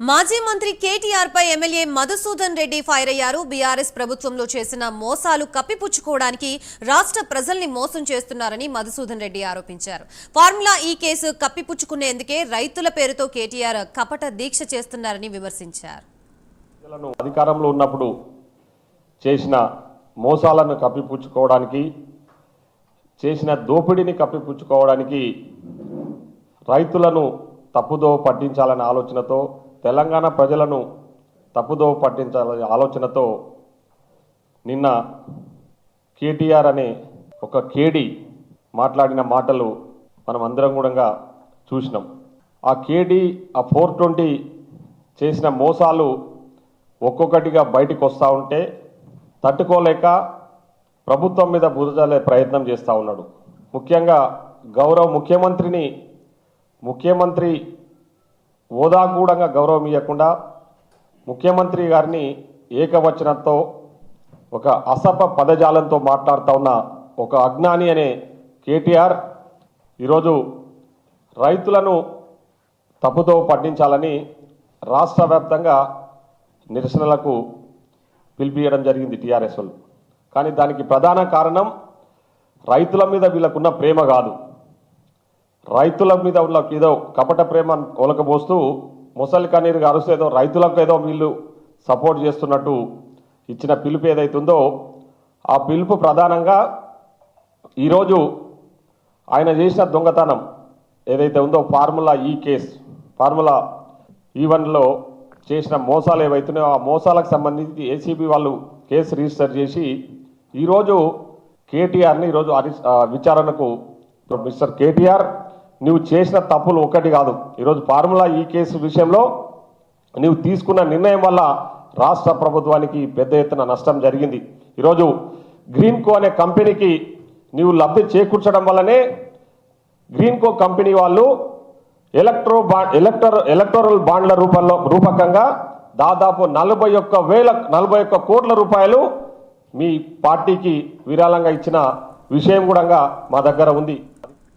మాజీ మంత్రి కేటీఆర్ పై MLA Madhusudan Reddy fire అయ్యారు. బీఆర్ఎస్ ప్రభుత్వంలో చేసిన మోసాలు కప్పిపుచ్చుకోవడానికి రాష్ట్ర ప్రజల్ని మోసం చేస్తున్నారని మధుసూదన్ రెడ్డి ఆరోపించారు. ఫార్ములా ఈ కేసు కప్పిపుచ్చుకునేందుకే రైతుల పేరుతో కేటీఆర్ కపట దీక్ష చేస్తున్నారని విమర్శించారు. అధికారంలో ఉన్నప్పుడు చేసిన మోసాలను కప్పిపుచ్చుకోవడానికి, చేసిన దోపిడీని కప్పిపుచ్చుకోవడానికి రైతులను తప్పుదో పట్టించాలనే ఆలోచనతో, తెలంగాణ ప్రజలను తప్పుదో పట్టించాలనే ఆలోచనతో నిన్న కేటీఆర్ అనే ఒక కేడి మాట్లాడిన మాటలు మనం అందరం కూడా చూసినాం. ఆ కేడి ఆ 420 చేసిన మోసాలు ఒక్కొక్కటిగా బయటికి వస్తూ ఉంటే తట్టుకోలేక ప్రభుత్వం మీద బురజల్లే ప్రయత్నం చేస్తూ ఉన్నాడు. ముఖ్యంగా గౌరవ ముఖ్యమంత్రి హోదా కూడా గౌరవం ఇవ్వకుండా ముఖ్యమంత్రి గారిని ఏకవచనంతో ఒక అసభ పదజాలంతో మాట్లాడుతూ ఉన్న ఒక అజ్ఞాని అనే కేటీఆర్ ఈరోజు రైతులను తప్పుదో పట్టించాలని రాష్ట్ర వ్యాప్తంగా నిరసనలకు పిలిపియడం జరిగింది టీఆర్ఎస్ వాళ్ళు. కానీ దానికి ప్రధాన కారణం రైతుల మీద వీళ్ళకున్న ప్రేమ కాదు, రైతుల మీద ఉన్న ఏదో కపట ప్రేమ ఒలకబోస్తూ ముసలి కన్నీరుగా అరుస్తూ ఏదో రైతులకు ఏదో వీళ్ళు సపోర్ట్ చేస్తున్నట్టు ఇచ్చిన పిలుపు ఏదైతుందో ఆ పిలుపు ప్రధానంగా ఈరోజు ఆయన చేసిన దొంగతనం ఏదైతే ఉందో ఫార్ములా ఈ కేసు, ఫార్ములా E1లో చేసిన మోసాలు ఏవైతున్నాయో ఆ మోసాలకు సంబంధించి ఏసీబీ వాళ్ళు కేసు రిజిస్టర్ చేసి ఈరోజు కేటీఆర్ని ఈరోజు విచారణకు, మిస్టర్ కేటీఆర్ నువ్వు చేసిన తప్పులు ఒకటి కాదు, ఈరోజు ఫార్ములా ఈ కేసు విషయంలో నువ్వు తీసుకున్న నిర్ణయం వల్ల రాష్ట్ర ప్రభుత్వానికి పెద్ద ఎత్తున నష్టం జరిగింది. ఈరోజు గ్రీన్కో అనే కంపెనీకి నీవు లబ్ధి చేకూర్చడం వల్లనే గ్రీన్కో కంపెనీ వాళ్ళు ఎలక్టోరల్ బాండ్ల రూపకంగా దాదాపు 41 కోట్ల రూపాయలు మీ పార్టీకి విరాళంగా ఇచ్చిన విషయం కూడా మా దగ్గర ఉంది.